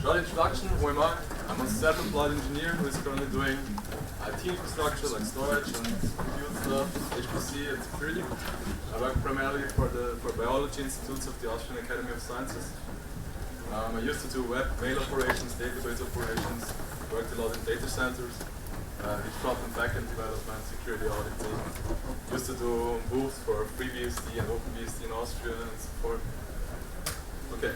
Short introduction, who am I? I'm a self-employed engineer who is currently doing IT infrastructure like storage and compute stuff, HPC and security. I work primarily for biology institutes of the Austrian Academy of Sciences. I used to do web mail operations, database operations, worked a lot in data centers, did front and backend development, security auditing. Used to do booths for FreeBSD and OpenBSD in Austria and so forth. Okay.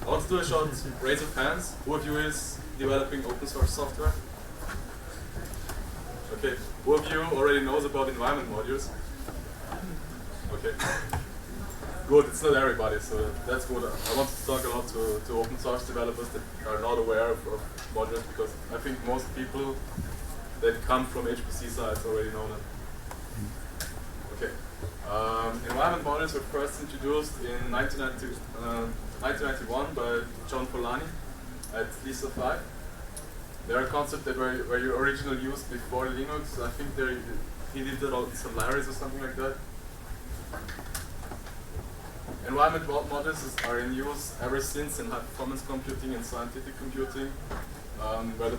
I want to do a short raise of hands. Who of you is developing open source software? Okay. Who of you already knows about environment modules? Okay. Good, it's not everybody, so that's good. I want to talk a lot to open source developers that are not aware of modules, because I think most people that come from HPC sites already know them. Okay. Environment modules were first introduced in 1991 by John Polanyi at Lisa 5. They're a concept that were originally used before Linux. I think he did that on Solaris or something like that. Environment modules are in use ever since in high-performance computing and scientific computing, where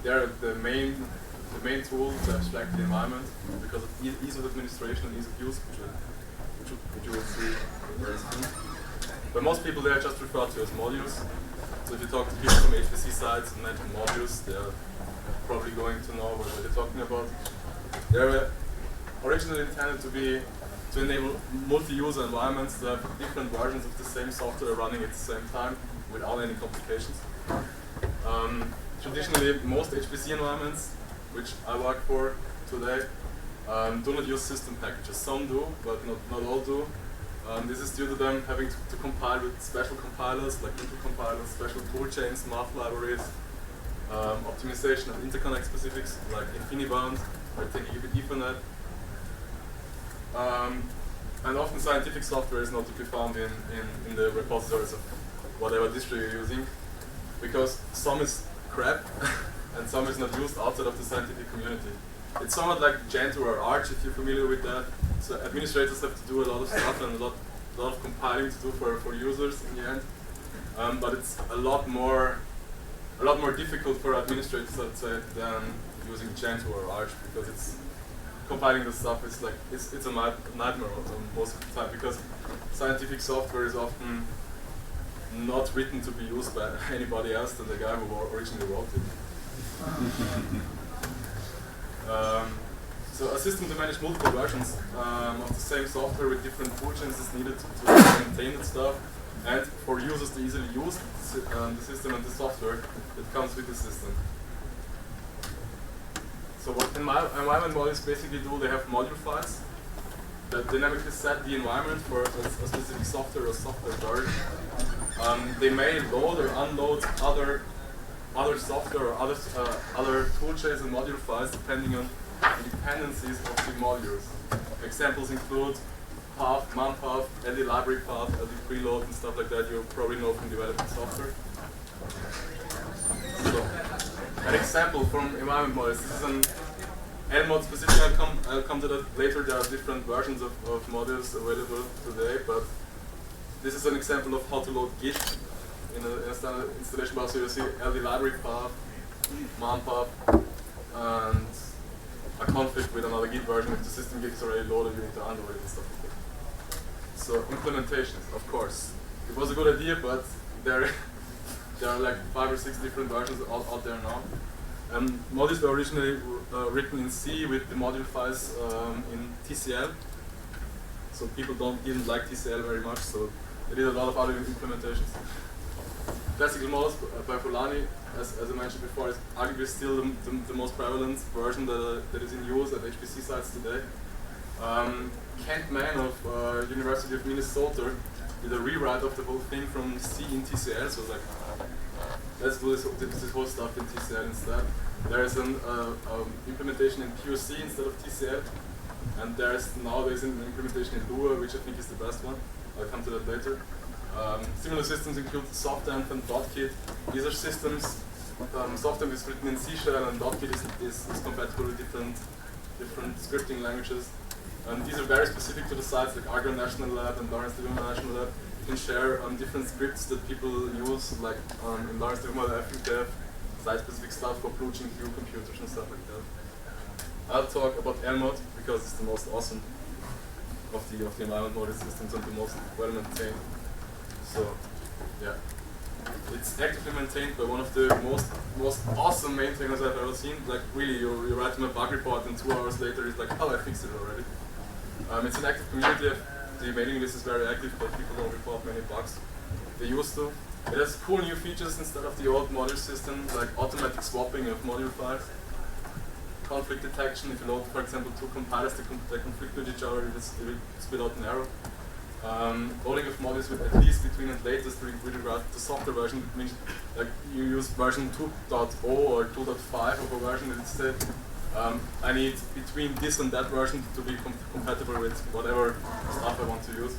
they're the main tool to abstract the environment because of ease of administration and ease of use, which you will see very soon. But most people they are just referred to as modules. So if you talk to people from HPC sites and mention modules, they're probably going to know what they're talking about. They were originally intended to enable multi-user environments that have different versions of the same software running at the same time without any complications. Traditionally, most HPC environments, which I work for today, do not use system packages. Some do, but not all do. This is due to them having to compile with special compilers like intercompilers, special toolchains, math libraries, optimization of interconnect specifics like InfiniBound or 10 gigabit Ethernet. And often scientific software is not to be found in the repositories of whatever distro you're using, because some is crap and some is not used outside of the scientific community. It's somewhat like Gentoo or Arch, if you're familiar with that. So administrators have to do a lot of stuff and a lot of compiling to do for users in the end. But it's a lot more difficult for administrators, I'd say, than using Gentoo or Arch, because it's compiling the stuff is like it's a nightmare most of the time, because scientific software is often not written to be used by anybody else than the guy who originally wrote it. So a system to manage multiple versions of the same software with different toolchains is needed to maintain that stuff, and for users to easily use the system and the software that comes with the system. So what environment modules basically do, they have module files that dynamically set the environment for a specific software or software version. They may load or unload other software or other toolchains and module files depending on the dependencies of the modules. Examples include path, man path, LD library path, LD preload and stuff like that you probably know from developing software. So, an example from environment modules. This is an Nmod specific. I'll come to that later. There are different versions of modules available today, but this is an example of how to load Git in a standard installation bar. So you see LD library path, man path, and a config with another Git version. If the system Git is already loaded, you need to unload it and stuff like that. So implementations, of course. It was a good idea, but there are like 5 or 6 different versions out there now. Modules were originally written in C with the module files in TCL. So people didn't like TCL very much, so they did a lot of other implementations. Classical models by Polanyi, as I mentioned before, is arguably still the most prevalent version that is in use at HPC sites today. Kent Mann of University of Minnesota did a rewrite of the whole thing from C in TCL, so like, let's do this whole stuff in TCL instead. There is an implementation in POC instead of TCL, and nowadays an implementation in Lua, which I think is the best one. I'll come to that later. Similar systems include Fosdem and .kit. These are systems. Fosdem is written in C# and .kit is compatible with different scripting languages. And these are very specific to the sites like Argonne National Lab and Lawrence Livermore National Lab. can share different scripts that people use, like in large model, I think they have site-specific stuff for plugin queue computers and stuff like that. I'll talk about lmod because it's the most awesome of the environment model systems and the most well maintained. So yeah, it's actively maintained by one of the most awesome maintainers I've ever seen. Like really, you write him a bug report and 2 hours later he's like, oh, I fixed it already. It's an active community. The mailing list is very active, but people don't report many bugs. They used to. It has cool new features instead of the old module system, like automatic swapping of module files, conflict detection. If you load, for example, 2 compilers that conflict with each other, it will spit out an error. Loading of modules with at least, between, and latest with regard to software version. It means like you use version 2.0 or 2.5 of a version and instead I need between this and that version to be compatible with whatever stuff I want to use.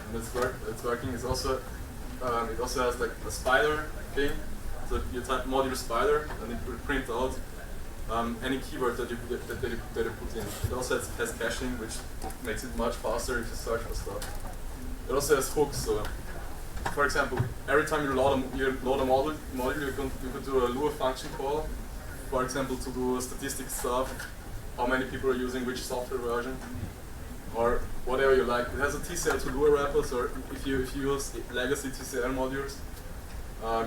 And it's working. It's also it also has like a spider thing. So you type module spider and it will print out any keyword that you put in. It also has caching, which makes it much faster if you search for stuff. It also has hooks. So, for example, every time you load a module, you could do a Lua function call. For example, to do statistics stuff, how many people are using which software version, or whatever you like. It has a TCL to Lua wrapper, so if you use legacy TCL modules,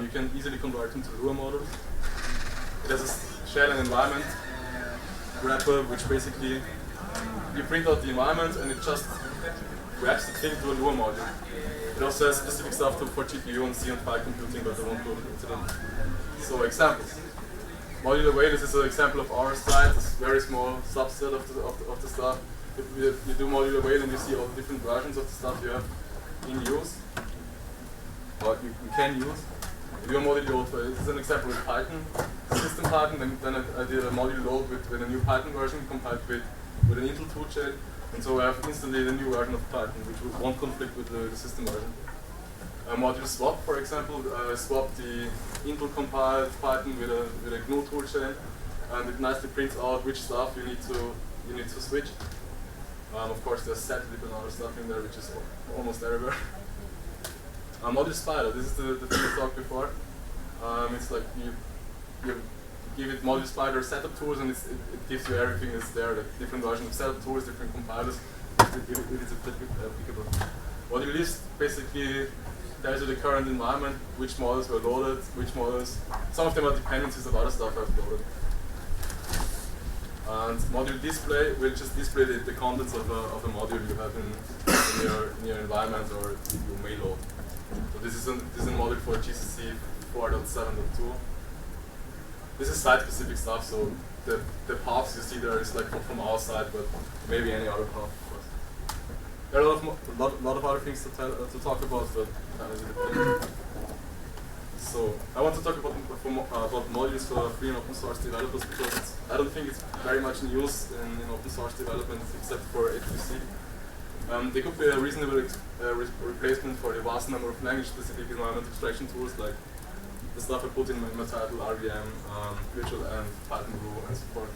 you can easily convert them to Lua modules. It has a shell and environment wrapper, which basically you print out the environment and it just wraps the thing to a Lua module. It also has specific stuff for GPU and C and file computing, but I won't go into them. So examples. Module away, this is an example of our slide. It's a very small subset of the stuff. If you do module away, then you see all the different versions of the stuff you have in use, or you can use. If you do a module load, this is an example with Python, system Python, then I did a module load with a new Python version compiled with an Intel toolchain, and so I have instantly the new version of Python, which won't conflict with the system version. Module swap, for example, swap the Intel compiled Python with a GNU toolchain, and it nicely prints out which stuff you need to switch. Of course, there's setlib and other stuff in there, which is almost everywhere. Module spider, this is the thing I talked before. It's like you give it module spider setup tools, and it gives you everything that's there, like different versions of setup tools, different compilers. It is applicable. Module list basically tells you the current environment, which models were loaded, which models. Some of them are dependencies of other stuff I've loaded. And module display will just display the contents of a module you have in your environment or you may load. So this is a module for GCC 4.7.2. This is site-specific stuff, so the paths you see there is like from our side, but maybe any other path, of course. There are a lot of other things to talk about, but so I want to talk about modules for free and open source developers because I don't think it's very much in use in open source development except for HPC. They could be a reasonable replacement for the vast number of language-specific environment abstraction tools like the stuff I put in my title, rbenv, virtualenv, pythonbrew, and so forth.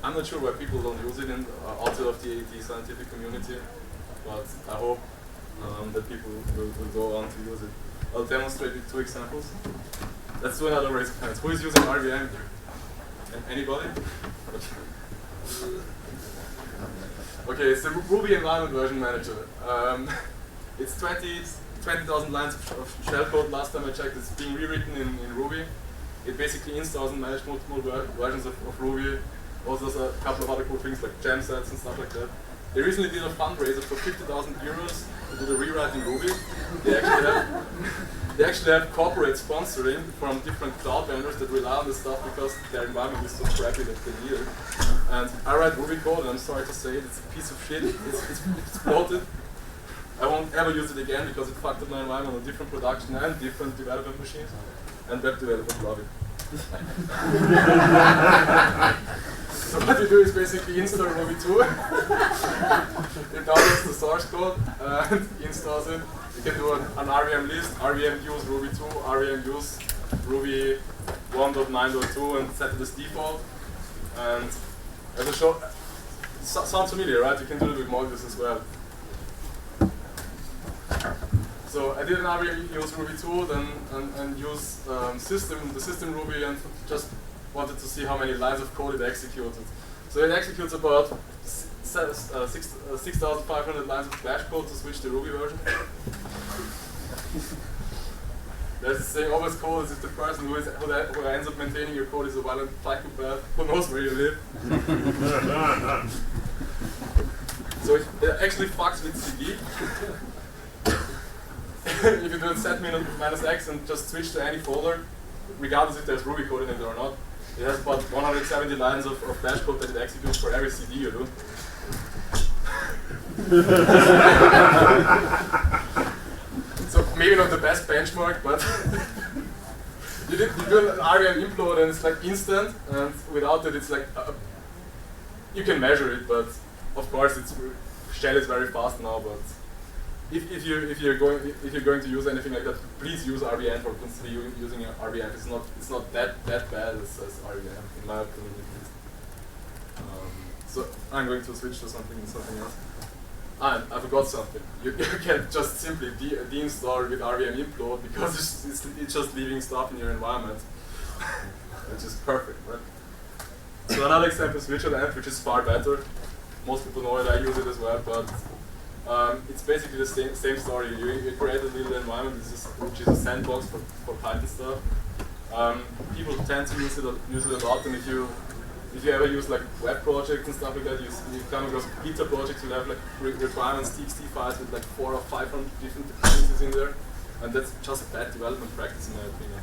I'm not sure why people don't use it outside of the scientific community, but I hope that people will go on to use it. I'll demonstrate with 2 examples. Let's do another raise of hands. Who is using rbenv here? Anybody? Okay, it's the Ruby environment version manager. It's 20,000 lines of shellcode. Last time I checked, it's being rewritten in Ruby. It basically installs and manages multiple versions of Ruby. Also does a couple of other cool things like gem sets and stuff like that. They recently did a fundraiser for 50,000 euros to do the rewrite in Ruby. They actually have corporate sponsoring from different cloud vendors that rely on this stuff because their environment is so crappy that they need it. And I write Ruby code, and I'm sorry to say it, it's a piece of shit. It's bloated. I won't ever use it again because it fucked up my environment on different production and different development machines. And web developers love it. So what you do is basically install Ruby 2. It downloads the source code and installs it. You can do an rbenv list, rbenv use Ruby 2, rbenv use Ruby 1.9.2 and set it as default. And as a show, sounds familiar, right? You can do it with modules as well. So I didn't ever use Ruby 2 and use the system Ruby, and just wanted to see how many lines of code it executed. So it executes about 6,500 lines of bash code to switch to Ruby version. There's the saying, always code as if the person who ends up maintaining your code is a violent psychopath who knows where you live. So it actually fucks with CD. If you do set -x and just switch to any folder, regardless if there's Ruby code in it or not, it has about 170 lines of bash code that it executes for every CD you do. So maybe not the best benchmark, but you do an rbenv implode and it's like instant, and without it it's like you can measure it, but of course shell is very fast now. But if you're going to use anything like that, please use rbenv or consider using rbenv. It's not that bad as rbenv, in my opinion at least. So I'm going to switch to something else. I forgot something. You can just simply deinstall with rbenv implode because it's just leaving stuff in your environment, which is perfect, right? So another example is virtualenv, which is far better. Most people know it. I use it as well, but it's basically the same story. You create a little environment which is a sandbox for Python stuff. People tend to use it a lot, and if you ever use like web projects and stuff like that, you come across beta projects, you have like requirements txt files with like 400 or 500 different dependencies in there, and that's just a bad development practice in my opinion.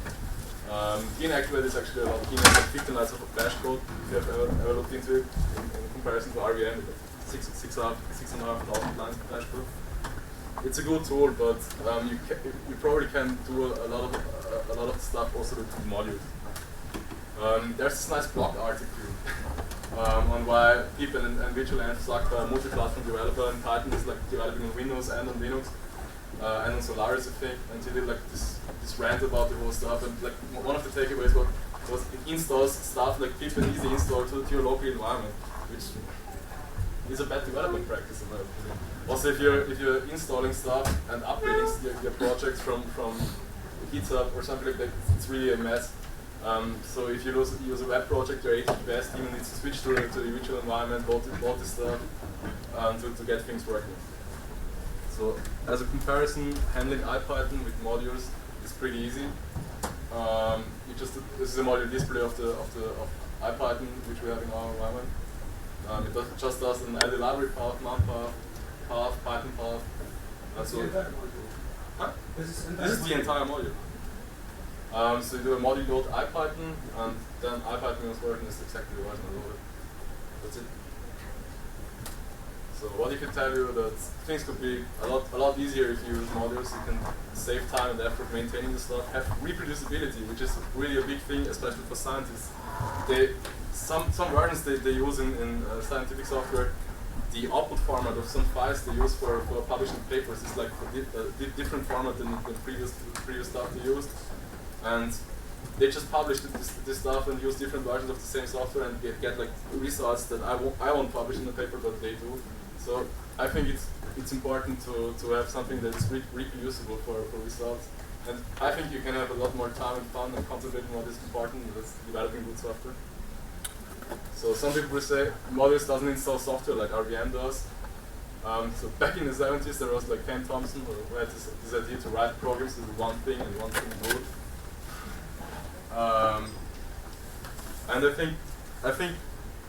Inactivate is actually a lot cleaner, like 15 lines of bash code, if you have ever looked into it, in comparison to rbenv, like 6,500 lines of bash code. It's a good tool, but you probably can do a lot of stuff also with modules. There's this nice blog article on why people and virtualenv suck multi-platform developer, and Python is like developing on Windows and on Linux and on Solaris, I think. And he did like this rant about the whole stuff, and like one of the takeaways was it installs stuff like pip and easy install to your local environment, which is a bad development practice in my opinion. Also, if you're installing stuff and upgrading your projects from GitHub or something like that, it's really a mess. So if you use a web project, your HTTPS team needs to switch to the virtual environment, load this stuff to get things working. So as a comparison, handling IPython with modules is pretty easy. This is a module display of IPython which we have in our environment. It just does an add library path, mount path, Python path. This is the entire module. So you do a module load IPython, and then IPython version is exactly the version loaded. That's it. So what if you tell you that things could be a lot easier if you use modules? You can save time and effort maintaining the stuff. Have reproducibility, which is really a big thing, especially for scientists. Some versions they use in scientific software, the output format of some files they use for publishing papers is like a different format than the previous stuff they used. And they just publish this stuff and use different versions of the same software and get like results that I won't publish in the paper, but they do. So I think it's important to have something that is reproducible for results. And I think you can have a lot more time and fun and concentrate on what is important, that's developing good software. So some people will say modules doesn't install software like rbenv does. So back in the 70s there was like Ken Thompson who had this idea to write programs to do one thing and one thing good. And I think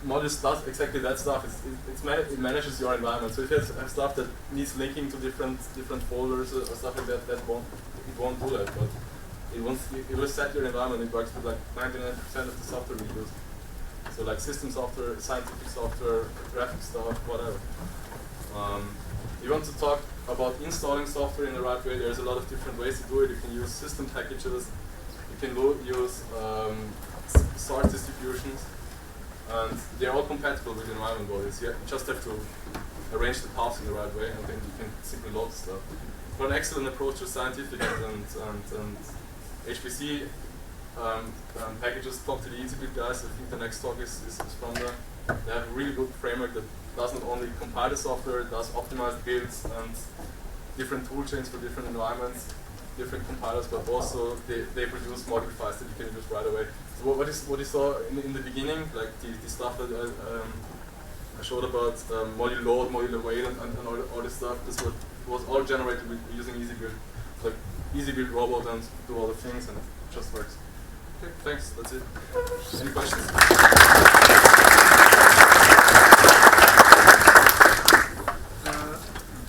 modules does exactly that stuff. It manages your environment. So if you have stuff that needs linking to different folders or stuff like that, it won't do that. But it will set your environment. It works with like 99% of the software we use. So like system software, scientific software, graphic stuff, whatever. You want to talk about installing software in the right way? There's a lot of different ways to do it. You can use system packages. You can use source distributions, and they're all compatible with environment bodies. You just have to arrange the paths in the right way, and then you can simply load the stuff. For an excellent approach to scientific and HPC packages, talk to the EasyBuild guys. I think the next talk is from them. They have a really good framework that does not only compile the software, it does optimized builds, and different toolchains for different environments, different compilers, but also they produce module files that you can use right away. So what you saw in the beginning, like the stuff that I showed about module load, module await, and all this stuff, this was all generated with using EasyBuild. Like EasyBuild robot and do all the things, and it just works. Okay, thanks. That's it. Any questions?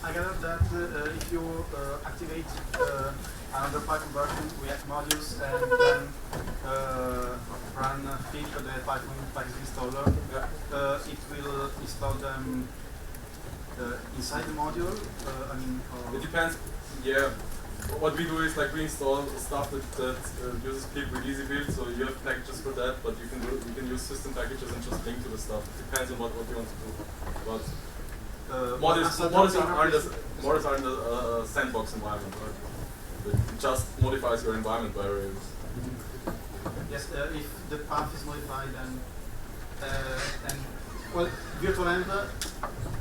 I gather that if you activate another Python version, React modules, and then run fig the Python installer, it will install them inside the module. It depends. Yeah. What we do is like we install stuff that uses pip with EasyBuild, so you have packages for that, but you can use system packages and just link to the stuff. It depends on what you want to do. But models aren't a sandbox environment, right? It just modifies your environment variables. Yes, if the path is modified and well, virtualenv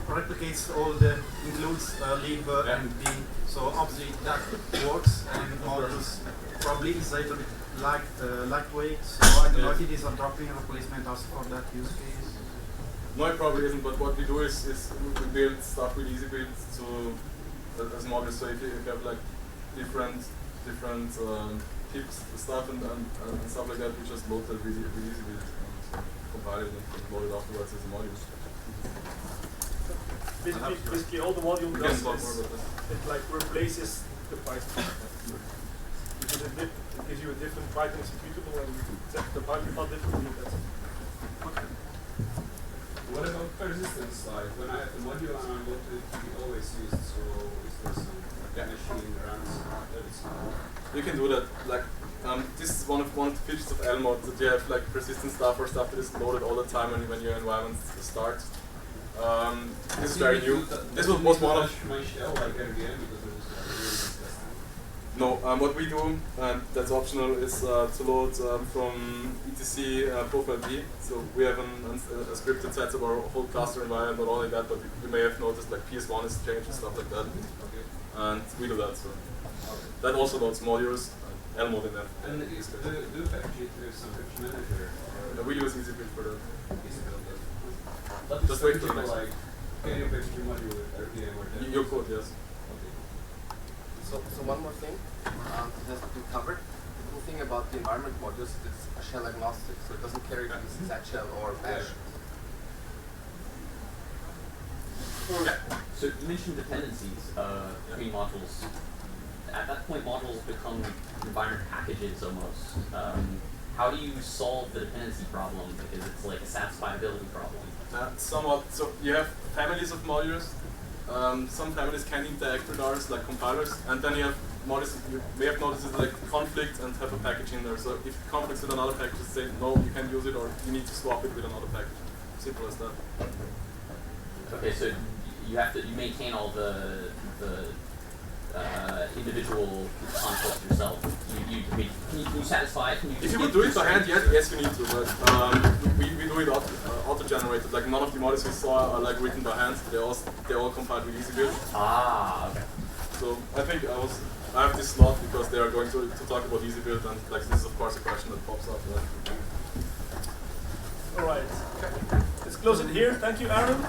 replicates all the includes lib and bin, so obviously that works, and models probably is a little bit lightweight, so I don't know if it is a drop-in replacement also for that use case. No, it probably isn't, but what we do is we build stuff with EasyBuild as modules, so if you have like different tips, stuff and stuff like that, we just load that with EasyBuild and compile it and load it afterwards as a module. Basically, all the module does is it like replaces the Python. It gives you a different Python executable and the Python file differently. That's it. Okay. What about persistence? Like when I have the module and I want it to be always used, so is there some machine runs that is you can do that. Like this is one of the features of lmod, that you have like persistent stuff or stuff that is loaded all the time when your environment starts. This is very new. This was one of my shell like rbenv because it was no. What we do, and that's optional, is to load from etc profile b. So we have a scripted set of our whole cluster environment, not only that, but you may have noticed like PS1 is changed and stuff like that. okay. And we do that. So that also loads modules. Lmod in that. And do you package it with some package manager? Or we use EasyBuild for that. But just wait for the next like, can you package your module with RPM or that? Your code, yes. Okay. So one more thing that has to be covered. The cool thing about the environment modules is it's shell agnostic, so it doesn't carry to Z shell or bash. So you mentioned dependencies between modules. At that point, modules become environment packages almost. How do you solve the dependency problem? Because it's like a satisfiability problem. Somewhat. So you have families of modules. Some families can interact with ours, like compilers, and then you have modules. You may have noticed like conflict and have a package in there. So if it conflicts with another package, say no, you can use it, or you need to swap it with another package. Simple as that. Okay, so you have to maintain all the individual conflicts yourself. Can you satisfy it? If you would do it by hand, yes, you need to. But we do it auto-generated. Like none of the models we saw are like written by hand. They're all compiled with EasyBuild. Ah, okay. So I think I have this slot because they are going to talk about EasyBuild, and like this is of course a question that pops up. All right. Let's close it here. Thank you, Aaron.